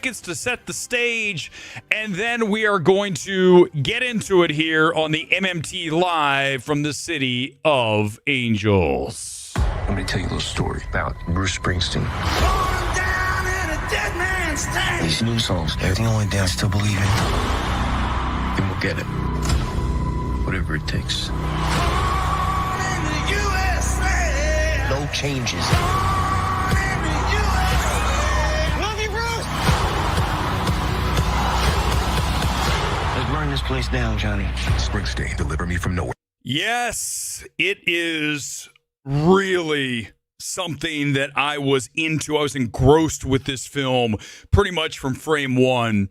seconds to set the stage, and then we are going to get into it here on the MMT Live from the City of Angels. Let me tell you a little story about Bruce Springsteen. Down in a dead man's tank. These new songs, everything only dance still believe it. And we'll get it. Whatever it takes. In the USA. No changes. In the USA. Love you, Bruce. Let's burn this place down, Johnny. Springsteen, deliver me from nowhere. Yes, it is really something that I was into. I was engrossed with this film pretty much from frame one.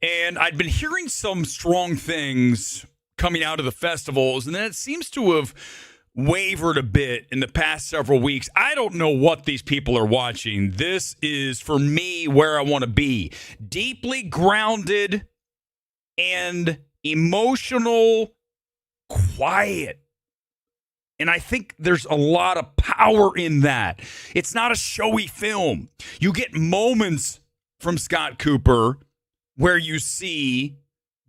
And I'd been hearing some strong things coming out of the festivals, and then it seems to have wavered a bit in the past several weeks. I don't know what these people are watching. This is, for me, where I want to be. Deeply grounded and emotional, quiet. And I think there's a lot of power in that. It's not a showy film. You get moments from Scott Cooper where you see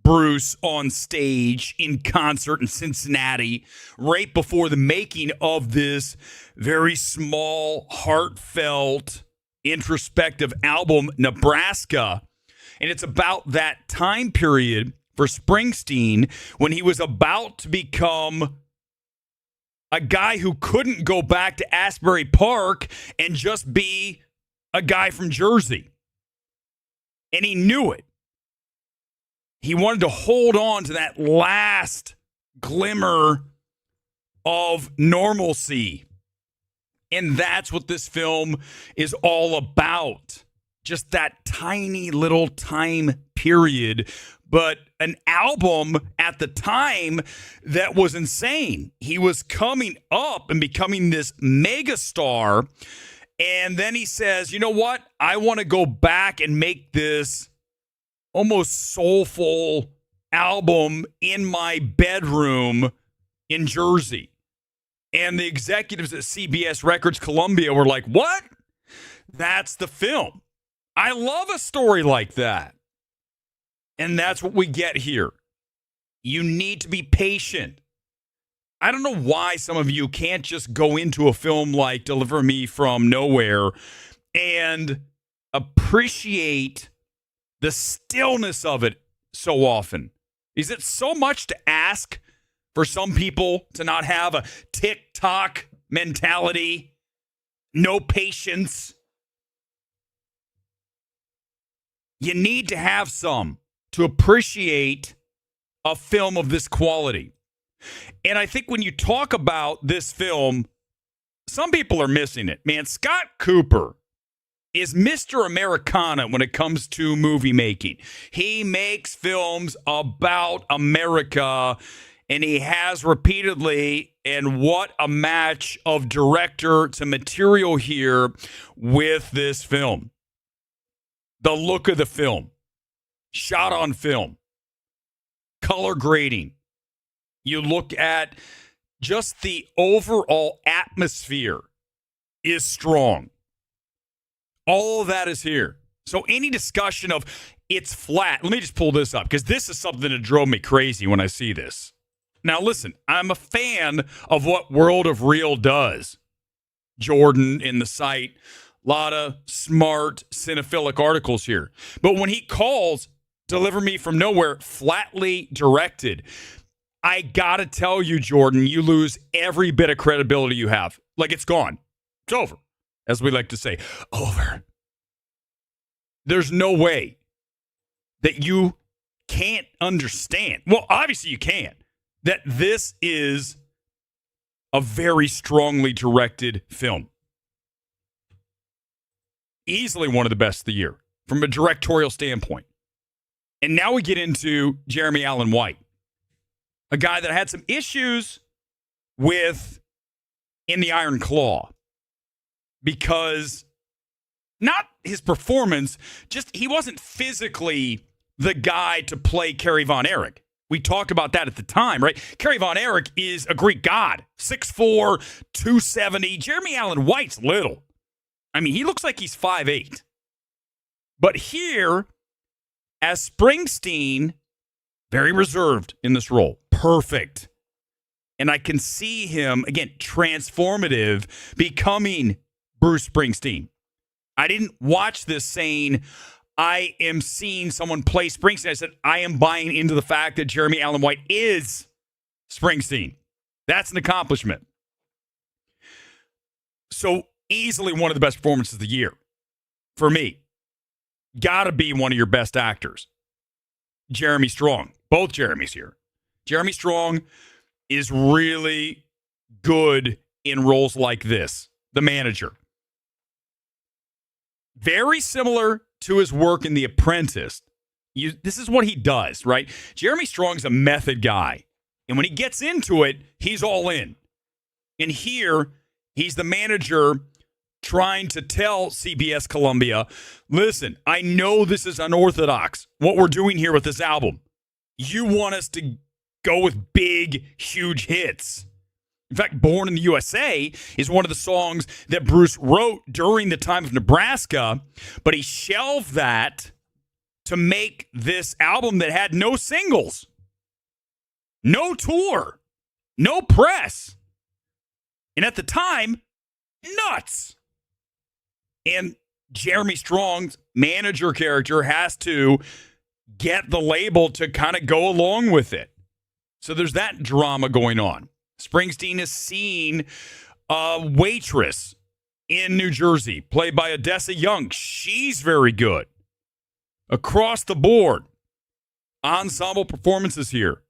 Bruce on stage in concert in Cincinnati right before the making of this very small, heartfelt, introspective album, Nebraska. And it's about that time period for Springsteen when he was about to become a guy who couldn't go back to Asbury Park and just be a guy from Jersey. And he knew it. He wanted to hold on to that last glimmer of normalcy. And that's what this film is all about. Just that tiny little time period. But an album at the time that was insane. He was coming up and becoming this megastar. And then he says, you know what? I want to go back and make this almost soulful album in my bedroom in Jersey. And the executives at CBS Records Columbia were like, what? That's the film. I love a story like that. And that's what we get here. You need to be patient. I don't know why some of you can't just go into a film like Deliver Me From Nowhere and appreciate the stillness of it so often. Is it so much to ask for some people to not have a tick-tock mentality? No patience? You need to have some to appreciate a film of this quality. And I think when you talk about this film, some people are missing it. Man, Scott Cooper is Mr. Americana when it comes to movie making. He makes films about America, and he has repeatedly. And what a match of director to material here with this film. The look of the film, shot on film, color grading. You look at just the overall atmosphere is strong. All of that is here. So any discussion of it's flat, let me just pull this up because this is something that drove me crazy when I see this. Now listen, I'm a fan of what World of Real does. Jordan in the site, a lot of smart cinephilic articles here. But when he calls Deliver Me From Nowhere flatly directed, I gotta tell you, Jordan, you lose every bit of credibility you have. Like it's gone. It's over. As we like to say, over. There's no way that you can't understand. Well, obviously you can. That this is a very strongly directed film. Easily one of the best of the year from a directorial standpoint. And now we get into Jeremy Allen White, a guy that had some issues with In the Iron Claw. Because not his performance, just he wasn't physically the guy to play Kerry Von Erich. We talked about that at the time, right? Kerry Von Erich is a Greek god, 6'4", 270. Jeremy Allen White's little. I mean, he looks like he's 5'8". But here, as Springsteen, very reserved in this role. Perfect. And I can see him, again, transformative, becoming Bruce Springsteen. I didn't watch this saying, I am seeing someone play Springsteen. I said, I am buying into the fact that Jeremy Allen White is Springsteen. That's an accomplishment. So easily one of the best performances of the year for me. Got to be one of your best actors. Jeremy Strong. Both Jeremys here. Jeremy Strong is really good in roles like this. The manager. Very similar to his work in The Apprentice. This is what he does, right? Jeremy Strong's a method guy. And when he gets into it, he's all in. And here, he's the manager trying to tell CBS Columbia, listen, I know this is unorthodox, what we're doing here with this album. You want us to go with big, huge hits. In fact, Born in the USA is one of the songs that Bruce wrote during the time of Nebraska, but he shelved that to make this album that had no singles, no tour, no press. And at the time, nuts. And Jeremy Strong's manager character has to get the label to kind of go along with it. So there's that drama going on. Springsteen is seeing a waitress in New Jersey, played by Odessa Young. She's very good. Across the board, ensemble performances here.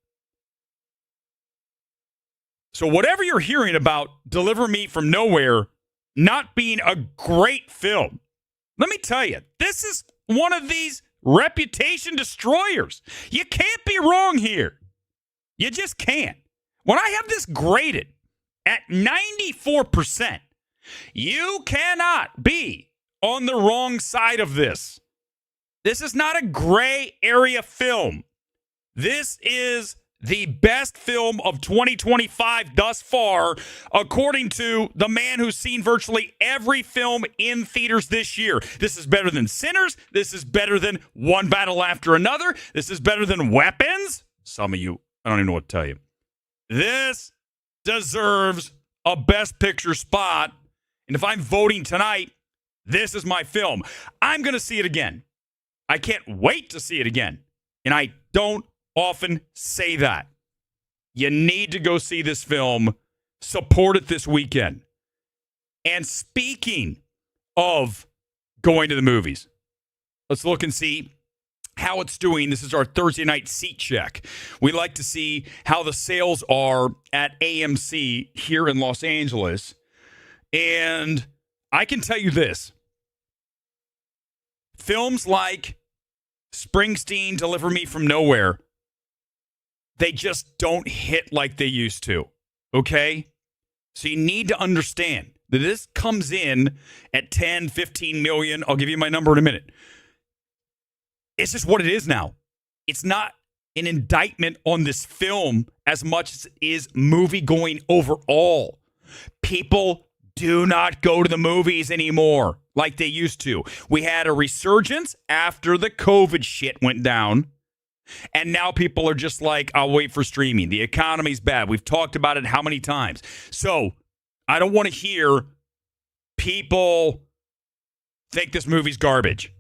So whatever you're hearing about Deliver Me From Nowhere not being a great film, let me tell you, this is one of these reputation destroyers. You can't be wrong here. You just can't. When I have this graded at 94%, you cannot be on the wrong side of this. This is not a gray area film. This is the best film of 2025 thus far, according to the man who's seen virtually every film in theaters this year. This is better than Sinners. This is better than One Battle After Another. This is better than Weapons. Some of you, I don't even know what to tell you. This deserves a Best Picture spot. And if I'm voting tonight, this is my film. I'm going to see it again. I can't wait to see it again. And I don't often say that. You need to go see this film. Support it this weekend. And speaking of going to the movies, let's look and see how it's doing. This is our Thursday night seat check. We like to see how the sales are at AMC here in Los Angeles. And I can tell you this. Films like Springsteen, Deliver Me From Nowhere, they just don't hit like they used to, okay? So you need to understand that this comes in at 10, 15 million. I'll give you my number in a minute. It's just what it is now. It's not an indictment on this film as much as it is movie going overall. People do not go to the movies anymore like they used to. We had a resurgence after the COVID shit went down. And now people are just like, I'll wait for streaming. The economy's bad. We've talked about it how many times. So I don't want to hear people think this movie's garbage.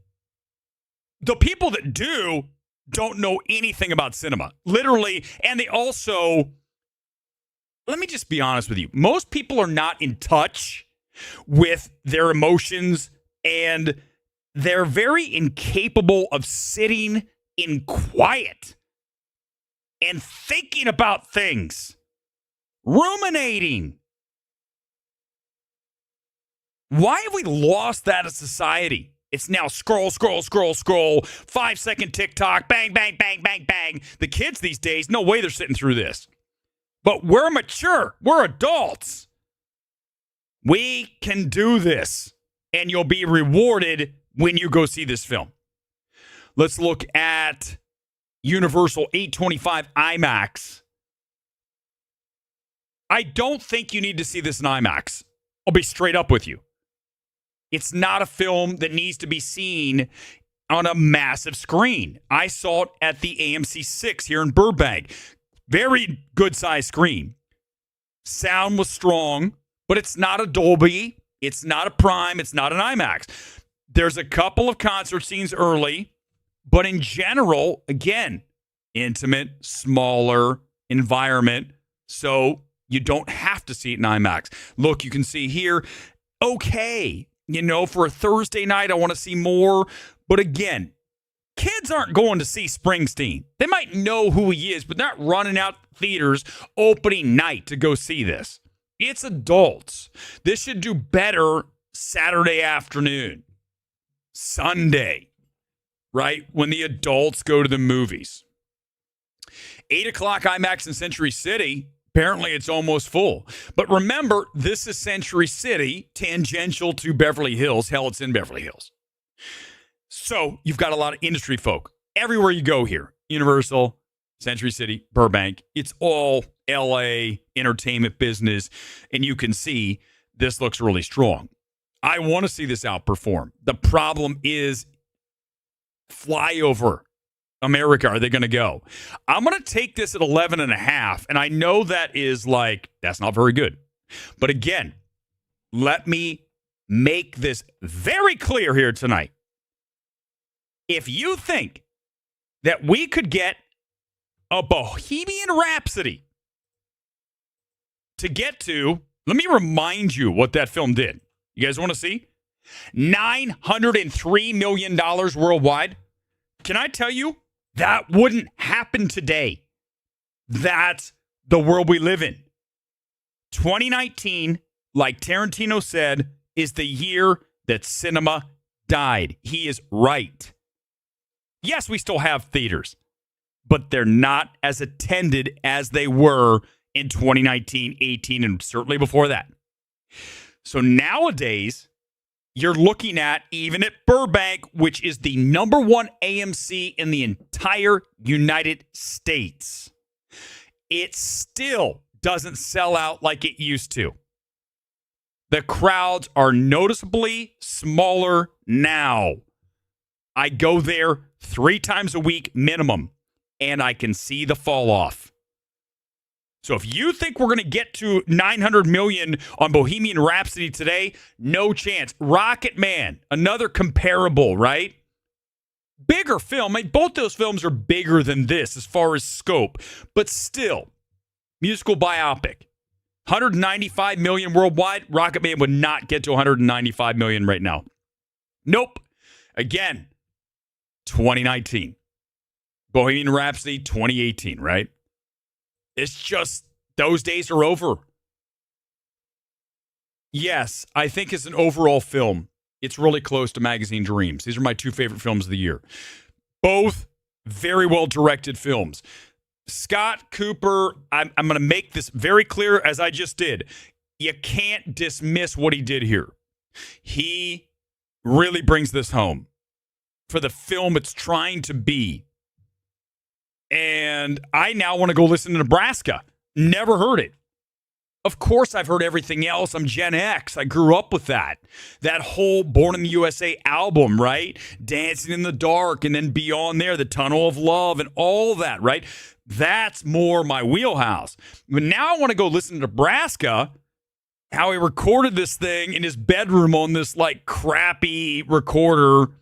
The people that do don't know anything about cinema. Literally. And they also, let me just be honest with you. Most people are not in touch with their emotions, and they're very incapable of sitting in quiet and thinking about things, ruminating. Why have we lost that as society? It's now scroll, 5-second TikTok, bang, bang, bang, bang, bang. The kids these days, no way they're sitting through this. But we're mature. We're adults. We can do this, and you'll be rewarded when you go see this film. Let's look at Universal 825 IMAX. I don't think you need to see this in IMAX. I'll be straight up with you. It's not a film that needs to be seen on a massive screen. I saw it at the AMC 6 here in Burbank. Very good size screen. Sound was strong, but it's not a Dolby. It's not a Prime. It's not an IMAX. There's a couple of concert scenes early, but in general, again, intimate, smaller environment, so you don't have to see it in IMAX. Look, you can see here, okay, for a Thursday night, I want to see more, but again, kids aren't going to see Springsteen. They might know who he is, but they're not running out theaters opening night to go see this. It's adults. This should do better Saturday afternoon, Sunday, right? When the adults go to the movies. 8 o'clock IMAX in Century City. Apparently, it's almost full. But remember, this is Century City, tangential to Beverly Hills. Hell, it's in Beverly Hills. So you've got a lot of industry folk everywhere you go here. Universal, Century City, Burbank. It's all LA entertainment business. And you can see this looks really strong. I want to see this outperform. The problem is flyover America. Are they going to go? I'm going to take this at 11.5. And I know that is that's not very good. But again, let me make this very clear here tonight. If you think that we could get a Bohemian Rhapsody to get to, let me remind you what that film did. You guys want to see? $903 million worldwide. Can I tell you, that wouldn't happen today. That's the world we live in. 2019, like Tarantino said, is the year that cinema died. He is right. Yes, we still have theaters, but they're not as attended as they were in 2019, 18, and certainly before that. So nowadays, you're looking at, even at Burbank, which is the number one AMC in the entire United States, it still doesn't sell out like it used to. The crowds are noticeably smaller now. I go there 3 times a week minimum, and I can see the fall off. So if you think we're going to get to 900 million on Bohemian Rhapsody today, no chance. Rocket Man, another comparable, right? Bigger film. Both those films are bigger than this as far as scope, but still, musical biopic. 195 million worldwide. Rocket Man would not get to 195 million right now. Nope. Again, 2019. Bohemian Rhapsody, 2018, right? It's just, those days are over. Yes, I think as an overall film, it's really close to Magazine Dreams. These are my 2 favorite films of the year. Both very well directed films. Scott Cooper, I'm going to make this very clear as I just did. You can't dismiss what he did here. He really brings this home for the film it's trying to be. And I now want to go listen to Nebraska. Never heard it. Of course, I've heard everything else. I'm Gen X. I grew up with that. That whole Born in the USA album, right? Dancing in the Dark, and then beyond there, The Tunnel of Love, and all that, right? That's more my wheelhouse. But now I want to go listen to Nebraska, how he recorded this thing in his bedroom on this crappy recorder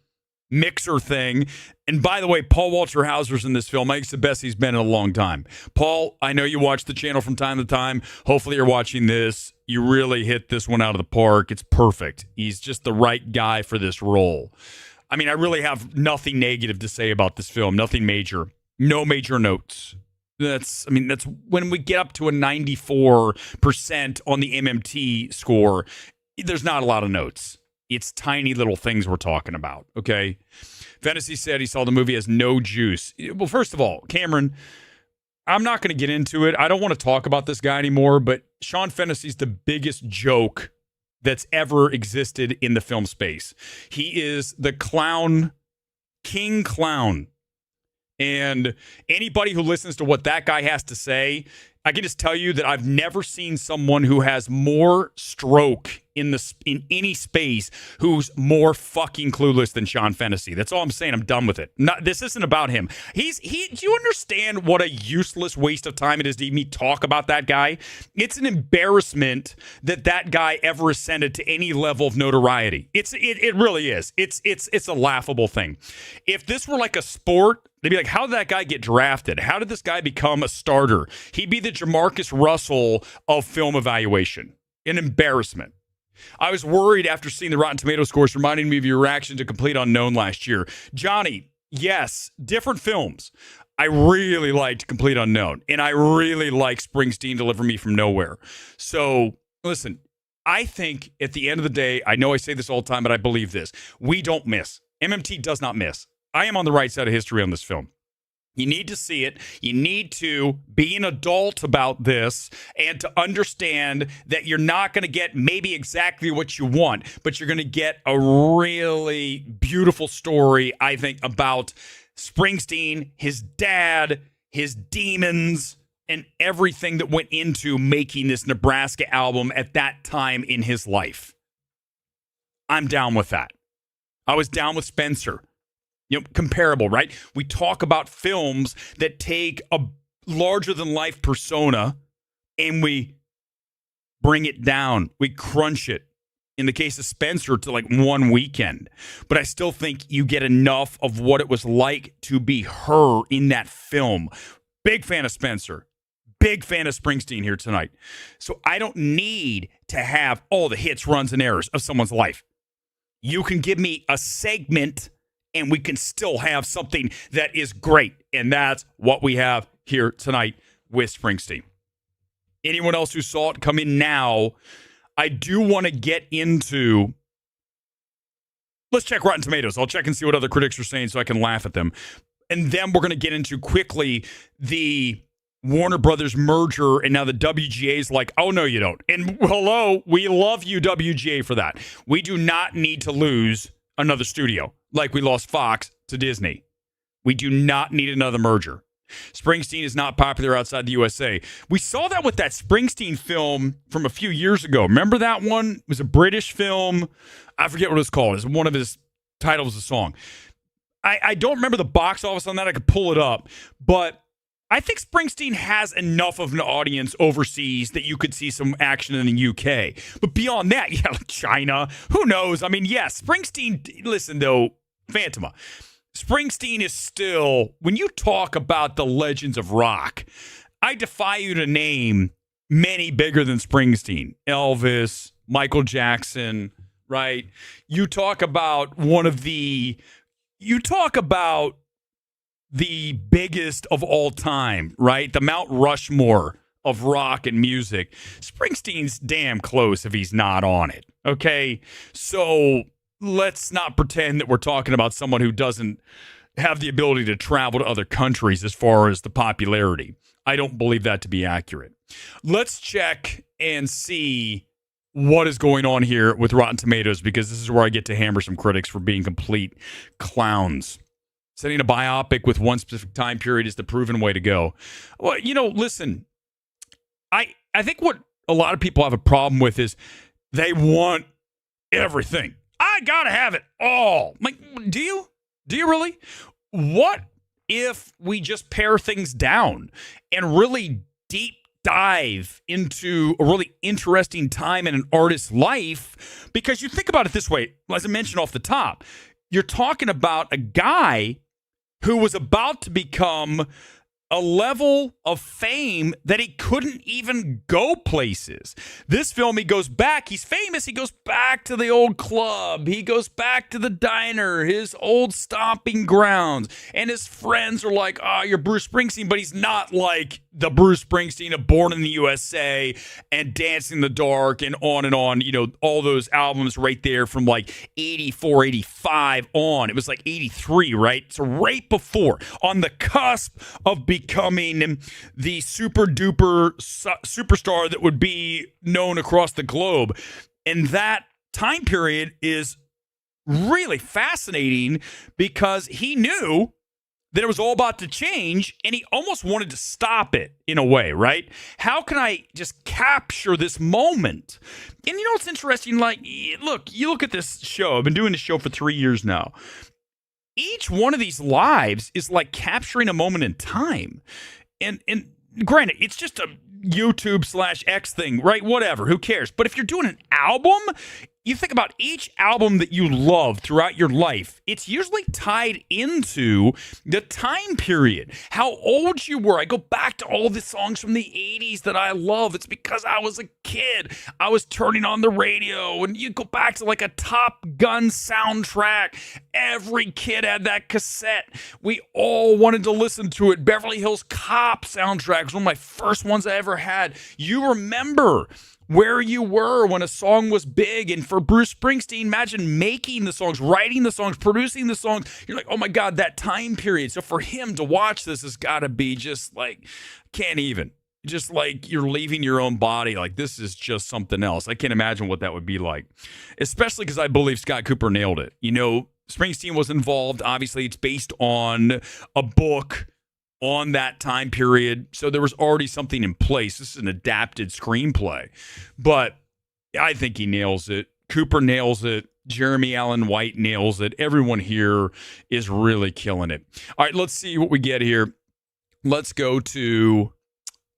mixer thing. And by the way, Paul Walter Hauser's in this film. I think it's the best he's been in a long time. Paul, I know you watch the channel from time to time. Hopefully you're watching this. You really hit this one out of the park. It's perfect. He's just the right guy for this role. I mean, I really have nothing negative to say about this film. Nothing major. No major notes. That's when we get up to a 94% on the MMT score, there's not a lot of notes. It's tiny little things we're talking about, okay? Fantasy said he saw the movie as no juice. Well, first of all, Cameron, I'm not going to get into it. I don't want to talk about this guy anymore, but Sean Fantasy's the biggest joke that's ever existed in the film space. He is the clown, king clown. And anybody who listens to what that guy has to say, I can just tell you that I've never seen someone who has more stroke in any space who's more fucking clueless than Sean Fennessy. That's all I'm saying. I'm done with it. This isn't about him. Do you understand what a useless waste of time it is to even talk about that guy? It's an embarrassment that guy ever ascended to any level of notoriety. It really is. It's a laughable thing. If this were like a sport, they'd be like, how did that guy get drafted? How did this guy become a starter? He'd be the Jamarcus Russell of film evaluation. An embarrassment. I was worried after seeing the Rotten Tomato scores, reminding me of your reaction to Complete Unknown last year. Johnny, yes, different films. I really liked Complete Unknown, and I really like Springsteen, Deliver Me From Nowhere. So, listen, I think at the end of the day, I know I say this all the time, but I believe this. We don't miss. MMT does not miss. I am on the right side of history on this film. You need to see it. You need to be an adult about this and to understand that you're not going to get maybe exactly what you want, but you're going to get a really beautiful story, I think, about Springsteen, his dad, his demons, and everything that went into making this Nebraska album at that time in his life. I'm down with that. I was down with Spencer. Comparable, right? We talk about films that take a larger-than-life persona and we bring it down. We crunch it. In the case of Spencer, to like one weekend. But I still think you get enough of what it was like to be her in that film. Big fan of Spencer. Big fan of Springsteen here tonight. So I don't need to have all the hits, runs, and errors of someone's life. You can give me a segment and we can still have something that is great. And that's what we have here tonight with Springsteen. Anyone else who saw it come in now, I do want to get into... Let's check Rotten Tomatoes. I'll check and see what other critics are saying so I can laugh at them. And then we're going to get into quickly the Warner Brothers merger, and now the WGA is like, oh, no, you don't. And hello, we love you, WGA, for that. We do not need to lose another studio like we lost Fox to Disney. We do not need another merger. Springsteen is not popular outside the USA. We saw that with that Springsteen film from a few years ago. Remember that one? It was a British film. I forget what it was called. It's one of his titles of a song. I don't remember the box office on that. I could pull it up. But I think Springsteen has enough of an audience overseas that you could see some action in the UK. But beyond that, yeah, China, who knows? I mean, yes, Springsteen, listen, though, Phantoma. Springsteen is still, when you talk about the legends of rock, I defy you to name many bigger than Springsteen. Elvis, Michael Jackson, right? You talk about the biggest of all time, right? The Mount Rushmore of rock and music. Springsteen's damn close if he's not on it, okay? So let's not pretend that we're talking about someone who doesn't have the ability to travel to other countries as far as the popularity. I don't believe that to be accurate. Let's check and see what is going on here with Rotten Tomatoes, because this is where I get to hammer some critics for being complete clowns. Setting a biopic with one specific time period is the proven way to go. Well, listen, I think what a lot of people have a problem with is they want everything. I gotta have it all. Like, do you? Do you really? What if we just pare things down and really deep dive into a really interesting time in an artist's life? Because you think about it this way, as I mentioned off the top, you're talking about a guy who was about to become a level of fame that he couldn't even go places. This film, he goes back. He's famous. He goes back to the old club. He goes back to the diner, his old stomping grounds. And his friends are like, oh, you're Bruce Springsteen. But he's not like the Bruce Springsteen of Born in the USA and Dancing in the Dark and on, all those albums right there from like 84, 85 on. It was like 83, right? So right before, on the cusp of becoming the super duper superstar that would be known across the globe. And that time period is really fascinating because he knew that it was all about to change, and he almost wanted to stop it in a way, right? How can I just capture this moment? And you know what's interesting? Like, look, you look at this show. I've been doing this show for 3 years now. Each one of these lives is like capturing a moment in time. And granted, it's just a YouTube/X thing, right? Whatever, who cares? But if you're doing an album, you think about each album that you love throughout your life, it's usually tied into the time period, how old you were. I go back to all the songs from the 80s that I love. It's because I was a kid. I was turning on the radio, and you go back to like a Top Gun soundtrack. Every kid had that cassette. We all wanted to listen to it. Beverly Hills Cop soundtrack was one of my first ones I ever had. You remember where you were when a song was big. And for Bruce Springsteen, imagine making the songs, writing the songs, producing the songs. You're like, oh my God, that time period. So for him to watch this has got to be just like, can't even. Just like you're leaving your own body. Like, this is just something else. I can't imagine what that would be like. Especially because I believe Scott Cooper nailed it. You know, Springsteen was involved. Obviously, it's based on a book on that time period. So there was already something in place. This is an adapted screenplay. But I think he nails it. Cooper nails it. Jeremy Allen White nails it. Everyone here is really killing it. All right, let's see what we get here. Let's go to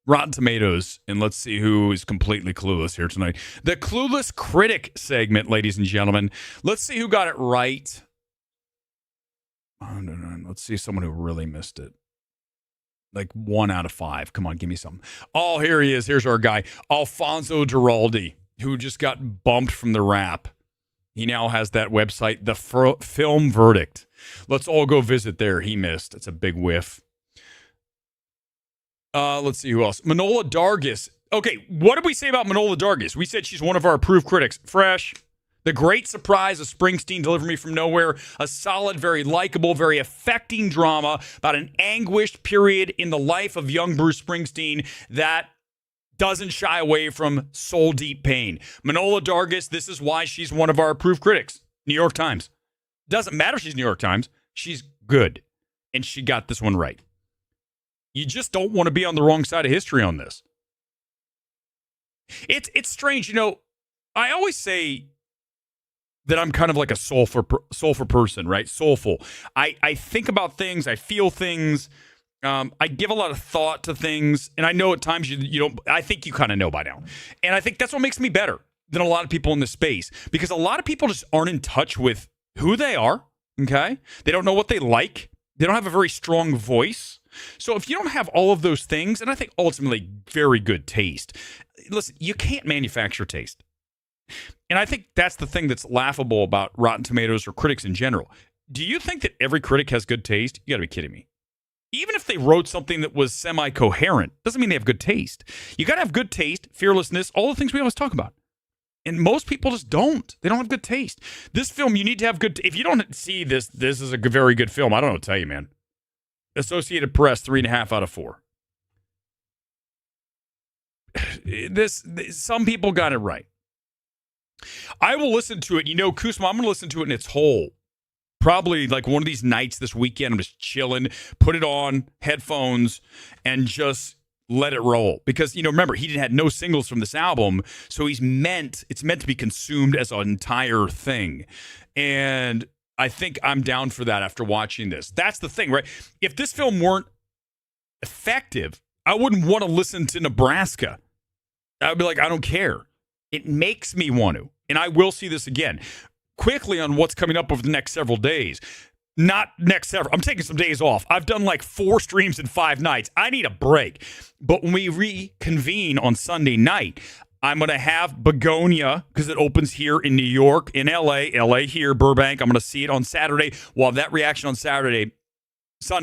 Rotten Tomatoes, and let's see who is completely clueless here tonight. The Clueless Critic segment, ladies and gentlemen. Let's see who got it right. Oh, no. Let's see someone who really missed it. Like 1 out of 5. Come on, give me something. Oh, here he is. Here's our guy, Alfonso Giraldi, who just got bumped from the Wrap. He now has that website, The Film Verdict. Let's all go visit there. He missed. It's a big whiff. Let's see who else. Manola Dargis. Okay, what did we say about Manola Dargis? We said she's one of our approved critics. Fresh. The Great Surprise of Springsteen, Deliver Me From Nowhere, a solid, very likable, very affecting drama about an anguished period in the life of young Bruce Springsteen that doesn't shy away from soul-deep pain. Manola Dargis, this is why she's one of our approved critics. New York Times. Doesn't matter if she's New York Times. She's good. And she got this one right. You just don't want to be on the wrong side of history on this. It's strange. You know, I always say that I'm kind of like a soulful person, right? Soulful. I think about things. I feel things. I give a lot of thought to things. And I know at times you don't, I think you kind of know by now. And I think that's what makes me better than a lot of people in this space. Because a lot of people just aren't in touch with who they are, okay? They don't know what they like. They don't have a very strong voice. So if you don't have all of those things, and I think ultimately very good taste, listen, you can't manufacture taste. And I think that's the thing that's laughable about Rotten Tomatoes or critics in general. Do you think that every critic has good taste? You got to be kidding me. Even if they wrote something that was semi-coherent, doesn't mean they have good taste. You got to have good taste, fearlessness, all the things we always talk about. And most people just don't. They don't have good taste. This film, you need to have good. If you don't see this, this is a very good film. I don't know what to tell you, man. Associated Press, 3.5 out of 4. Some people got it right. I will listen to it. You know, Kuzma, I'm going to listen to it in its whole. Probably like one of these nights this weekend, I'm just chilling, put it on, headphones, and just let it roll. Because, you know, remember, he had no singles from this album, so it's meant to be consumed as an entire thing. And I think I'm down for that after watching this. That's the thing, right? If this film weren't effective, I wouldn't want to listen to Nebraska. I'd be like, I don't care. It makes me want to. And I will see this again. Quickly on what's coming up over the next several days. Not next several. I'm taking some days off. I've done like 4 streams in 5 nights. I need a break. But when we reconvene on Sunday night, I'm going to have Begonia because it opens here in New York, in LA here, Burbank. I'm going to see it on Saturday. We'll have that reaction on Sunday,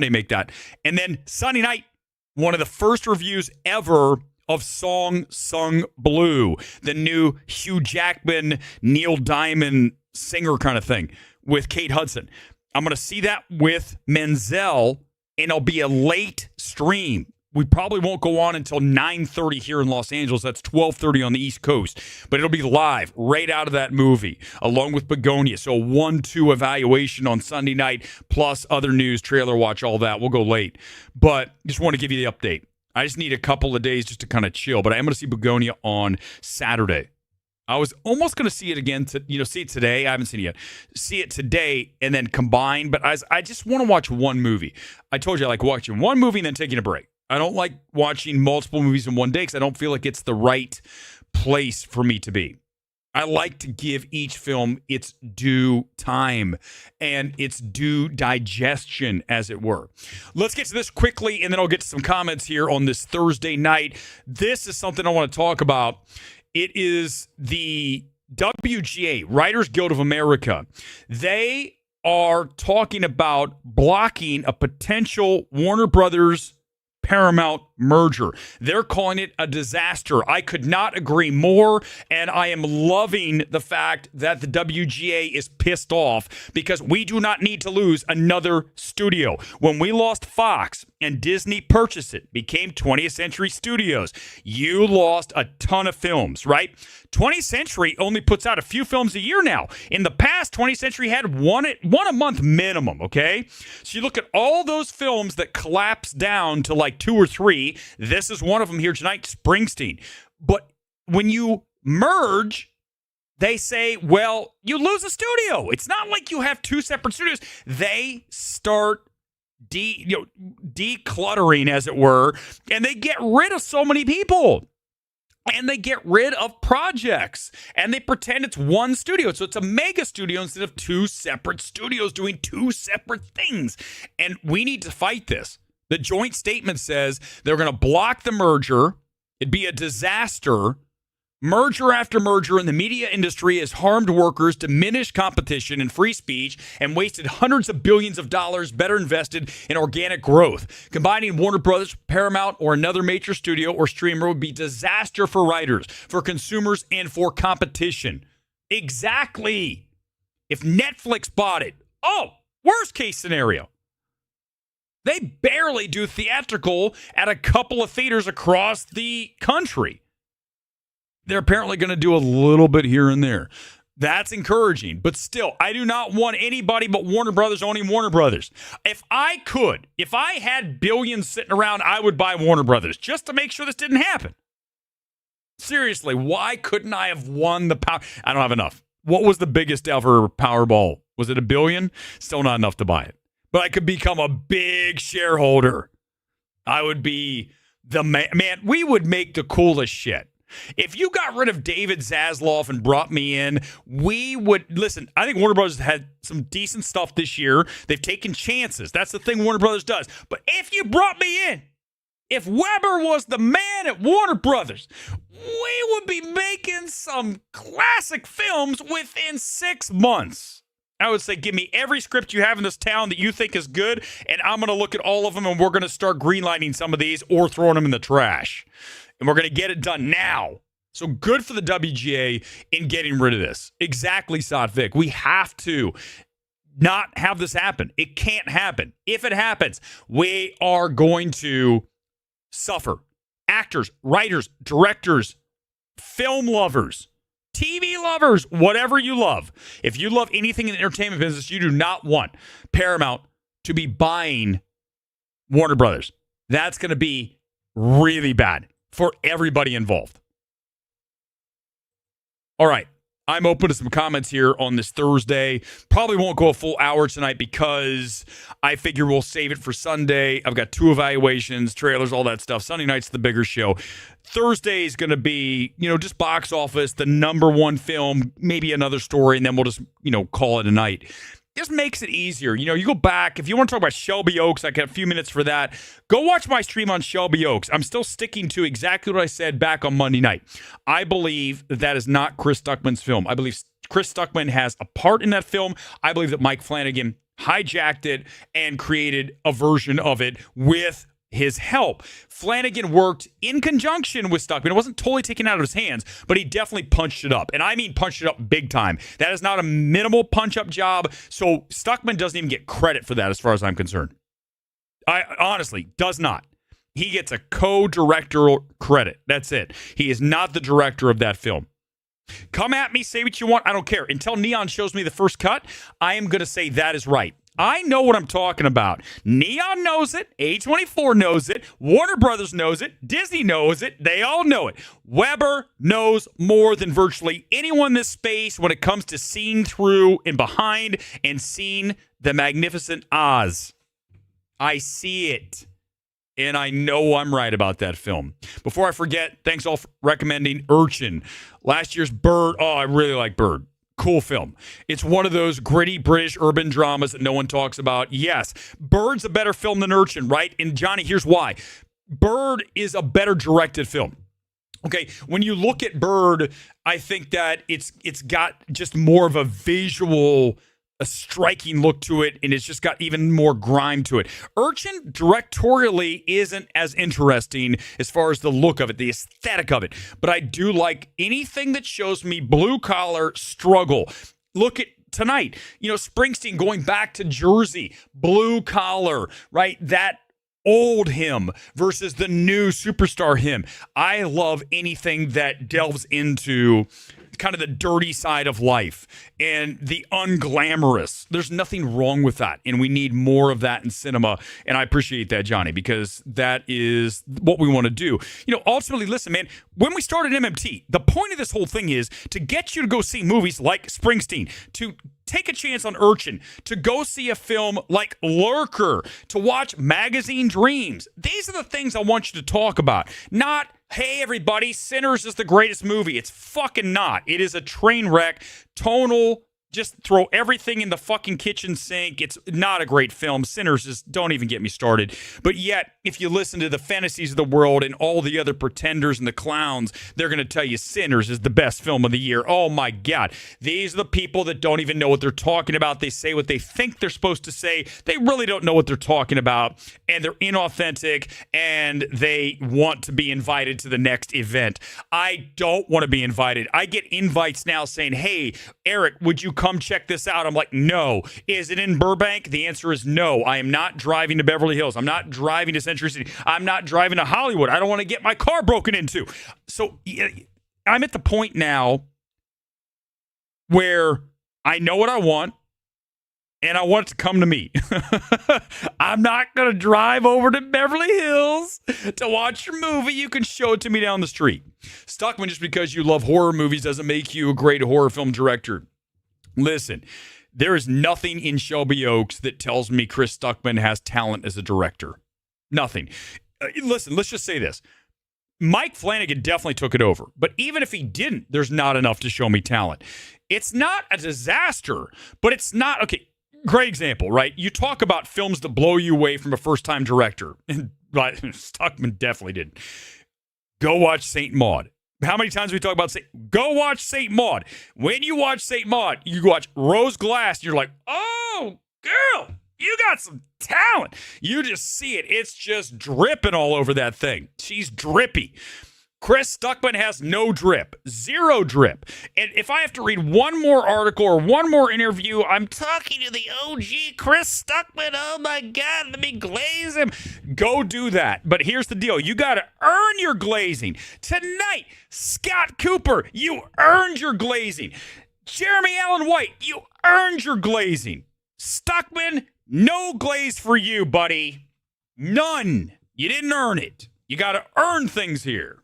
make that. And then Sunday night, one of the first reviews ever of Song Sung Blue, the new Hugh Jackman, Neil Diamond singer kind of thing with Kate Hudson. I'm going to see that with Menzel, and it'll be a late stream. We probably won't go on until 9:30 here in Los Angeles. That's 12:30 on the East Coast. But it'll be live right out of that movie, along with Begonia. So 1-2 evaluation on Sunday night, plus other news, trailer watch, all that. We'll go late. But just want to give you the update. I just need a couple of days just to kind of chill. But I am going to see Begonia on Saturday. I was almost going to see it again, see it today. I haven't seen it yet. See it today and then combine. But I just want to watch one movie. I told you I like watching one movie and then taking a break. I don't like watching multiple movies in one day because I don't feel like it's the right place for me to be. I like to give each film its due time and its due digestion, as it were. Let's get to this quickly, and then I'll get to some comments here on this Thursday night. This is something I want to talk about. It is the WGA, Writers Guild of America. They are talking about blocking a potential Warner Brothers Paramount merger. They're calling it a disaster. I could not agree more, and I am loving the fact that the WGA is pissed off because we do not need to lose another studio. When we lost Fox and Disney purchased it, became 20th Century Studios, you lost a ton of films, right? 20th Century only puts out a few films a year now. In the past, 20th Century had one a month minimum, okay? So you look at all those films that collapsed down to like 2 or 3. This is one of them here tonight, Springsteen. But when you merge, they say, well, you lose a studio. It's not like you have 2 separate studios. They start decluttering, as it were, and they get rid of so many people. And they get rid of projects. And they pretend it's one studio. So it's a mega studio instead of 2 separate studios doing 2 separate things. And we need to fight this. The joint statement says they're going to block the merger. It'd be a disaster. Merger after merger in the media industry has harmed workers, diminished competition and free speech, and wasted hundreds of billions of dollars better invested in organic growth. Combining Warner Brothers, Paramount, or another major studio or streamer would be disaster for writers, for consumers, and for competition. Exactly. If Netflix bought it, worst case scenario. They barely do theatrical at a couple of theaters across the country. They're apparently going to do a little bit here and there. That's encouraging. But still, I do not want anybody but Warner Brothers owning Warner Brothers. If I had billions sitting around, I would buy Warner Brothers just to make sure this didn't happen. Seriously, why couldn't I have won the power? I don't have enough. What was the biggest ever Powerball? Was it $1 billion? Still not enough to buy it. But I could become a big shareholder. I would be the man. We would make the coolest shit. If you got rid of David Zaslav and brought me in, we would listen. I think Warner Brothers had some decent stuff this year. They've taken chances. That's the thing Warner Brothers does. But if you brought me in, if Weber was the man at Warner Brothers, we would be making some classic films within 6 months. I would say, give me every script you have in this town that you think is good, and I'm going to look at all of them, and we're going to start greenlighting some of these or throwing them in the trash. And we're going to get it done now. So good for the WGA in getting rid of this. Exactly, Satvik. We have to not have this happen. It can't happen. If it happens, we are going to suffer. Actors, writers, directors, film lovers, TV lovers, whatever you love. If you love anything in the entertainment business, you do not want Paramount to be buying Warner Brothers. That's going to be really bad for everybody involved. All right. I'm open to some comments here on this Thursday. Probably won't go a full hour tonight because I figure we'll save it for Sunday. I've got 2 evaluations, trailers, all that stuff. Sunday night's the bigger show. Thursday is going to be, just box office, the number 1 film, maybe another story, and then we'll just, call it a night. Just makes it easier. You go back. If you want to talk about Shelby Oaks, I got a few minutes for that. Go watch my stream on Shelby Oaks. I'm still sticking to exactly what I said back on Monday night. I believe that is not Chris Stuckman's film. I believe Chris Stuckman has a part in that film. I believe that Mike Flanagan hijacked it and created a version of it with his help. Flanagan worked in conjunction with Stuckman. It wasn't totally taken out of his hands, but he definitely punched it up. And I mean punched it up big time. That is not a minimal punch-up job, so Stuckman doesn't even get credit for that as far as I'm concerned. I honestly, does not. He gets a co-directorial credit. That's it. He is not the director of that film. Come at me, say what you want. I don't care. Until Neon shows me the first cut, I am going to say that is right. I know what I'm talking about. Neon knows it. A24 knows it. Warner Brothers knows it. Disney knows it. They all know it. Weber knows more than virtually anyone in this space when it comes to seeing through and behind and seeing the magnificent Oz. I see it. And I know I'm right about that film. Before I forget, thanks all for recommending Urchin. Last year's Bird. Oh, I really like Bird. Cool film. It's one of those gritty British urban dramas that no one talks about. Yes, Bird's a better film than Urchin, right? And Johnny, here's why. Bird is a better directed film. Okay, when you look at Bird, I think that it's got just more of a striking look to it, and it's just got even more grime to it. Urchin directorially isn't as interesting as far as the look of it, the aesthetic of it, but I do like anything that shows me blue-collar struggle. Look at tonight, Springsteen going back to Jersey, blue-collar, right? That old him versus the new superstar him. I love anything that delves into kind of the dirty side of life and the unglamorous. There's nothing wrong with that, and we need more of that in cinema, and I appreciate that, Johnny, because that is what we want to do. Ultimately, listen, man, when we started MMT, the point of this whole thing is to get you to go see movies like Springsteen, to take a chance on Urchin, to go see a film like Lurker, to watch Magazine Dreams. These are the things I want you to talk about, not hey, everybody, Sinners is the greatest movie. It's fucking not. It is a train wreck, tonal, just throw everything in the fucking kitchen sink. It's not a great film. Sinners just don't even get me started. But yet, if you listen to the fantasies of the world and all the other pretenders and the clowns, they're going to tell you Sinners is the best film of the year. Oh my God. These are the people that don't even know what they're talking about. They say what they think they're supposed to say. They really don't know what they're talking about. And they're inauthentic and they want to be invited to the next event. I don't want to be invited. I get invites now saying, hey, Eric, would you come check this out? I'm like, no. Is it in Burbank? The answer is no. I am not driving to Beverly Hills. I'm not driving to Century City. I'm not driving to Hollywood. I don't want to get my car broken into. So I'm at the point now where I know what I want and I want it to come to me. I'm not going to drive over to Beverly Hills to watch your movie. You can show it to me down the street. Stuckman, just because you love horror movies doesn't make you a great horror film director. Listen, there is nothing in Shelby Oaks that tells me Chris Stuckman has talent as a director. Nothing. Listen, let's just say this. Mike Flanagan definitely took it over. But even if he didn't, there's not enough to show me talent. It's not a disaster, but it's not... Okay, great example, right? You talk about films that blow you away from a first-time director. And Stuckman definitely didn't. Go watch Saint Maud. How many times we talk about go watch Saint Maud. When you watch Saint Maud, you watch Rose Glass, and you're like, oh, girl, you got some talent. You just see it. It's just dripping all over that thing. She's drippy. Chris Stuckman has no drip, zero drip. And if I have to read one more article or one more interview, I'm talking to the OG Chris Stuckman. Oh my God, let me glaze him. Go do that. But here's the deal. You got to earn your glazing. Tonight, Scott Cooper, you earned your glazing. Jeremy Allen White, you earned your glazing. Stuckman, no glaze for you, buddy. None. You didn't earn it. You got to earn things here.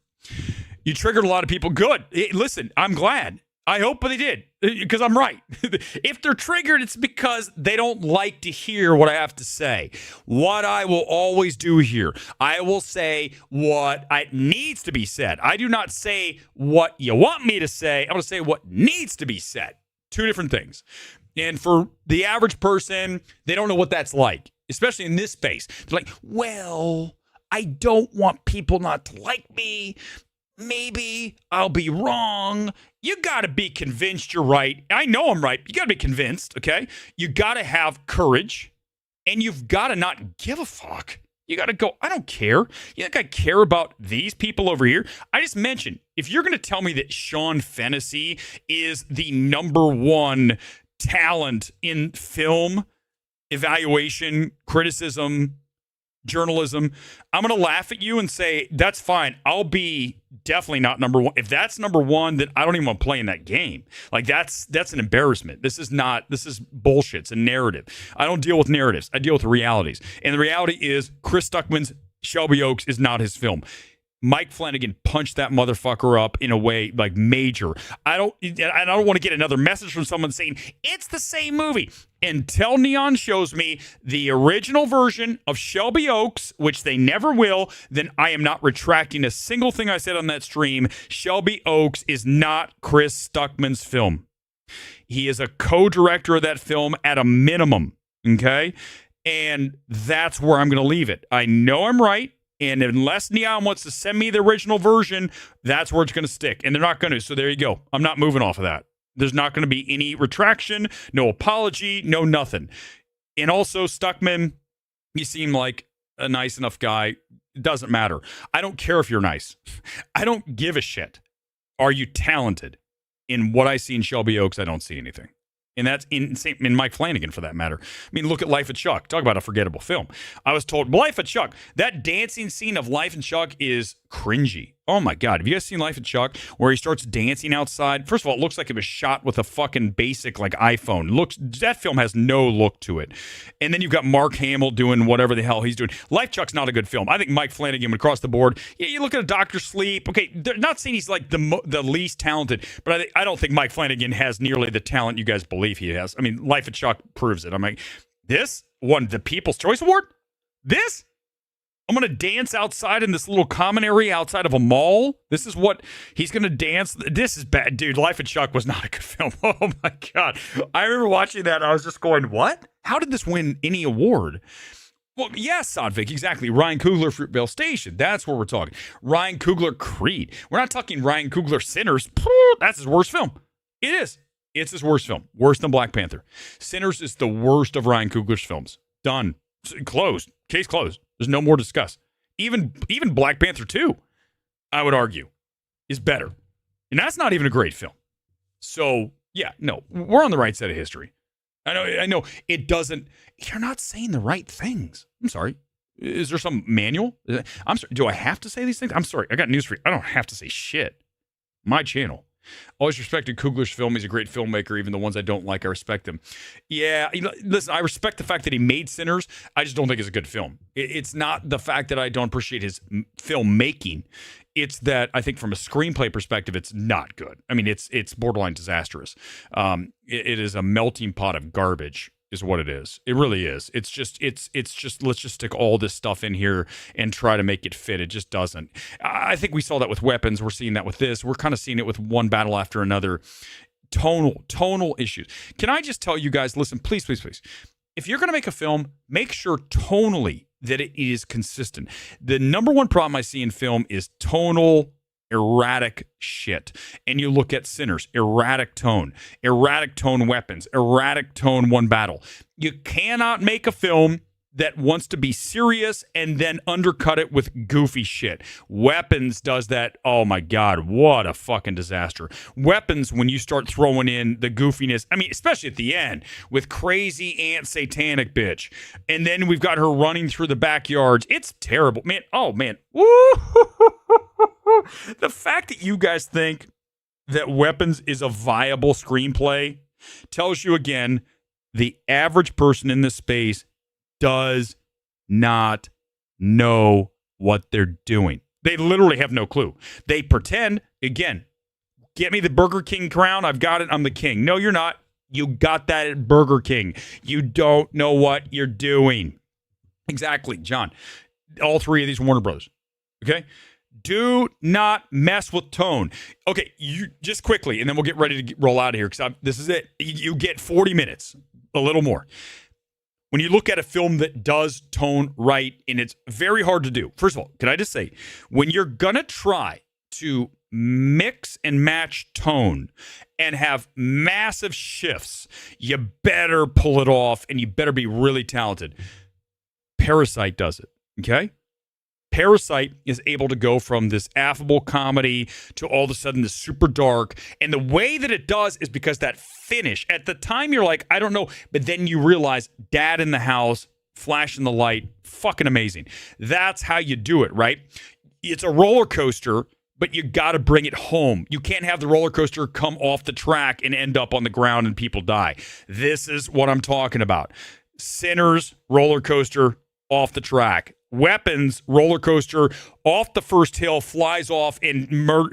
You triggered a lot of people. Good. Hey, listen, I'm glad. I hope they did, because I'm right. If they're triggered, it's because they don't like to hear what I have to say. What I will always do here, I will say what needs to be said. I do not say what you want me to say. I'm going to say what needs to be said. Two different things. And for the average person, they don't know what that's like, especially in this space. They're like, well, I don't want people not to like me. Maybe I'll be wrong. You got to be convinced you're right. I know I'm right. You got to be convinced, okay? You got to have courage, and you've got to not give a fuck. You got to go, I don't care. You think I care about these people over here? I just mentioned, if you're going to tell me that Sean Fennessy is the number one talent in film, evaluation, criticism, journalism. I'm going to laugh at you and say, that's fine. I'll be definitely not number one. If that's number one, then I don't even want to play in that game. Like that's an embarrassment. This is bullshit. It's a narrative. I don't deal with narratives. I deal with realities. And the reality is Chris Stuckman's Shelby Oaks is not his film. Mike Flanagan punched that motherfucker up in a way like major. I don't want to get another message from someone saying it's the same movie. Until Neon shows me the original version of Shelby Oaks, which they never will, then I am not retracting a single thing I said on that stream. Shelby Oaks is not Chris Stuckman's film. He is a co-director of that film at a minimum, okay? And that's where I'm going to leave it. I know I'm right. And unless Neon wants to send me the original version, that's where it's going to stick. And they're not going to. So there you go. I'm not moving off of that. There's not going to be any retraction, no apology, no nothing. And also, Stuckman, you seem like a nice enough guy. It doesn't matter. I don't care if you're nice. I don't give a shit. Are you talented? In what I see in Shelby Oaks, I don't see anything. And that's in Mike Flanagan, for that matter. I mean, look at Life of Chuck. Talk about a forgettable film. I was told, Life of Chuck, that dancing scene of Life of Chuck is cringy. Oh, my God. Have you guys seen Life of Chuck, where he starts dancing outside? First of all, it looks like it was shot with a fucking basic, like, iPhone. That film has no look to it. And then you've got Mark Hamill doing whatever the hell he's doing. Life of Chuck's not a good film. I think Mike Flanagan would cross the board. Yeah, you look at a Dr. Sleep. Okay, they're not saying he's, like, the least talented, but I don't think Mike Flanagan has nearly the talent you guys believe he has. I mean, Life of Chuck proves it. I'm like, this won the People's Choice Award? This? I'm going to dance outside in this little common area outside of a mall. This is what he's going to dance. This is bad. Dude, Life of Chuck was not a good film. Oh, my God. I remember watching that, and I was just going, what? How did this win any award? Well, yes, Sodvik, exactly. Ryan Coogler, Fruitvale Station. That's where we're talking. Ryan Coogler, Creed. We're not talking Ryan Coogler, Sinners. That's his worst film. It is. It's his worst film. Worse than Black Panther. Sinners is the worst of Ryan Coogler's films. Done. Closed. Case closed. There's no more to discuss. Even Black Panther 2, I would argue, is better. And that's not even a great film. So, yeah, no, we're on the right side of history. I know it doesn't, you're not saying the right things. I'm sorry. Is there some manual? I'm sorry. Do I have to say these things? I'm sorry. I got news for you. I don't have to say shit. My channel. Always respected Coogler's film. He's a great filmmaker. Even the ones I don't like, I respect him. Yeah, listen, I respect the fact that he made Sinners. I just don't think it's a good film. It's not the fact that I don't appreciate his filmmaking. It's that I think from a screenplay perspective, it's not good. I mean, it's borderline disastrous. It is a melting pot of garbage. Is what it is. It really is. It's just let's just stick all this stuff in here and try to make it fit. It just doesn't. I think we saw that with Weapons. We're seeing that with this. We're kind of seeing it with one battle after another. Tonal issues. Can I just tell you guys, listen, please. If you're going to make a film, make sure tonally that it is consistent. The number one problem I see in film is tonal erratic shit. And you look at Sinners, erratic tone Weapons, erratic tone One Battle. You cannot make a film that wants to be serious and then undercut it with goofy shit. Weapons does that. Oh my God, what a fucking disaster. Weapons, when you start throwing in the goofiness, I mean, especially at the end, with crazy Aunt Satanic bitch. And then we've got her running through the backyards. It's terrible. Man, oh man. Woo! The fact that you guys think that Weapons is a viable screenplay tells you again, the average person in this space does not know what they're doing. They literally have no clue. They pretend, again, get me the Burger King crown. I've got it. I'm the king. No, you're not. You got that at Burger King. You don't know what you're doing. Exactly, John. All three of these Warner Brothers. Okay? Do not mess with tone. Okay, you just quickly, and then we'll get ready to roll out of here because this is it. You get 40 minutes, a little more. When you look at a film that does tone right, and it's very hard to do. First of all, can I just say, when you're going to try to mix and match tone and have massive shifts, you better pull it off, and you better be really talented. Parasite does it, okay? Parasite is able to go from this affable comedy to all of a sudden this super dark. And the way that it does is because that finish, at the time you're like, I don't know. But then you realize dad in the house, flashing the light, fucking amazing. That's how you do it, right? It's a roller coaster, but you got to bring it home. You can't have the roller coaster come off the track and end up on the ground and people die. This is what I'm talking about. Sinners, roller coaster, off the track. Weapons, roller coaster, off the first hill, flies off and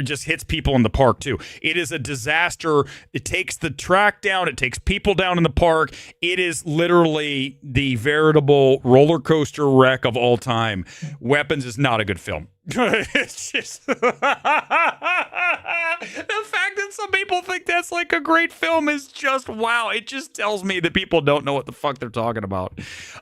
just hits people in the park too. It is a disaster. It takes the track down. It takes people down in the park. It is literally the veritable roller coaster wreck of all time. Weapons is not a good film. It's just the fact that some people think that's like a great film is just wow. It just tells me that people don't know what the fuck they're talking about.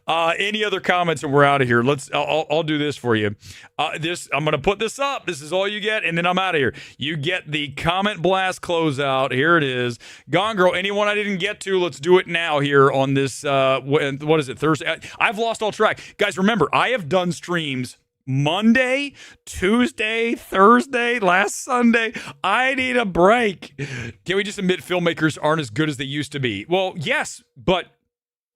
Any other comments and we're out of here. I'll do this for you. I'm gonna put this up. This is all you get, and then I'm out of here. You get the comment blast closeout. Here it is. Gone Girl. Anyone I didn't get to, let's do it now here on this. What is it? Thursday. I've lost all track, guys. Remember, I have done streams Monday, Tuesday, Thursday, last Sunday. I need a break. Can we just admit filmmakers aren't as good as they used to be? Well, yes, but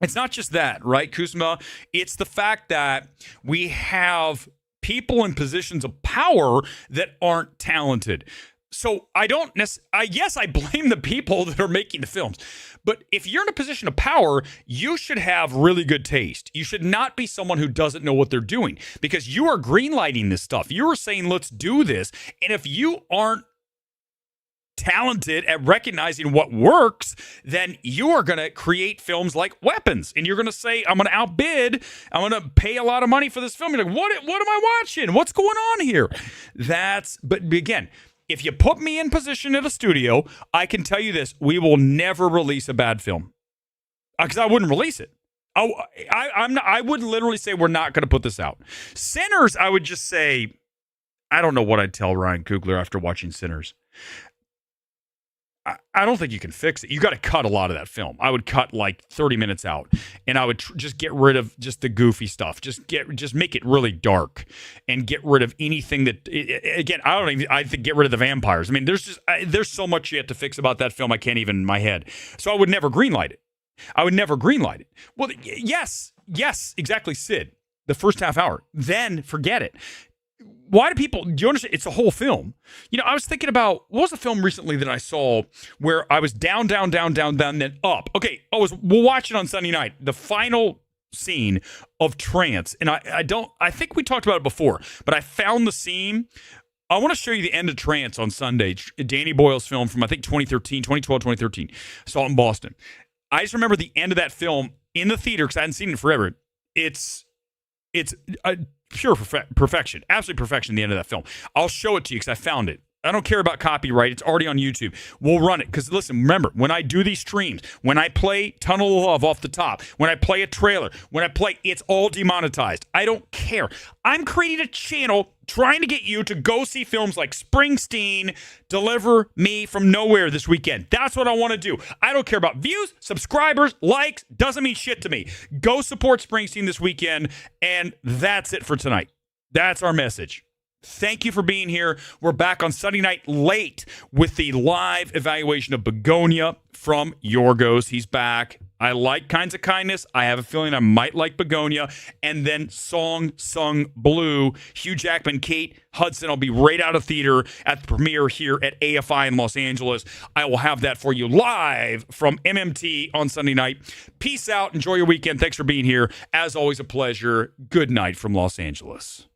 it's not just that, right, Kuzma? It's the fact that we have people in positions of power that aren't talented. So I blame the people that are making the films. But if you're in a position of power, you should have really good taste. You should not be someone who doesn't know what they're doing because you are greenlighting this stuff. You are saying, let's do this. And if you aren't talented at recognizing what works, then you are going to create films like Weapons. And you're going to say, I'm going to outbid. I'm going to pay a lot of money for this film. You're like, what am I watching? What's going on here? But again, if you put me in position at a studio, I can tell you this, we will never release a bad film. Because I wouldn't release it. I would literally say we're not going to put this out. Sinners, I would just say, I don't know what I'd tell Ryan Coogler after watching Sinners. I don't think you can fix it. You got to cut a lot of that film. I would cut like 30 minutes out, and I would just get rid of just the goofy stuff. Just make it really dark, and get rid of anything that. Again, I think get rid of the vampires. I mean, there's so much you have to fix about that film. I can't even in my head. So I would never greenlight it. Well, yes, exactly, Sid. The first half hour, then forget it. Why do you understand? It's a whole film. You know, I was thinking about, what was the film recently that I saw where I was down, then up? Okay, we'll watch it on Sunday night. The final scene of Trance. And I think we talked about it before, but I found the scene. I want to show you the end of Trance on Sunday. Danny Boyle's film from, I think, 2013. I saw it in Boston. I just remember the end of that film in the theater because I hadn't seen it forever. It's a pure perfection, absolute perfection at the end of that film. I'll show it to you because I found it. I don't care about copyright. It's already on YouTube. We'll run it. Because listen, remember, when I do these streams, when I play Tunnel of Love off the top, when I play a trailer, it's all demonetized. I don't care. I'm creating a channel trying to get you to go see films like Springsteen, Deliver Me from Nowhere this weekend. That's what I want to do. I don't care about views, subscribers, likes. Doesn't mean shit to me. Go support Springsteen this weekend. And that's it for tonight. That's our message. Thank you for being here. We're back on Sunday night late with the live evaluation of Begonia from Yorgos. He's back. I like Kinds of Kindness. I have a feeling I might like Begonia. And then Song Sung Blue. Hugh Jackman, Kate Hudson. I'll be right out of theater at the premiere here at AFI in Los Angeles. I will have that for you live from MMT on Sunday night. Peace out. Enjoy your weekend. Thanks for being here. As always, a pleasure. Good night from Los Angeles.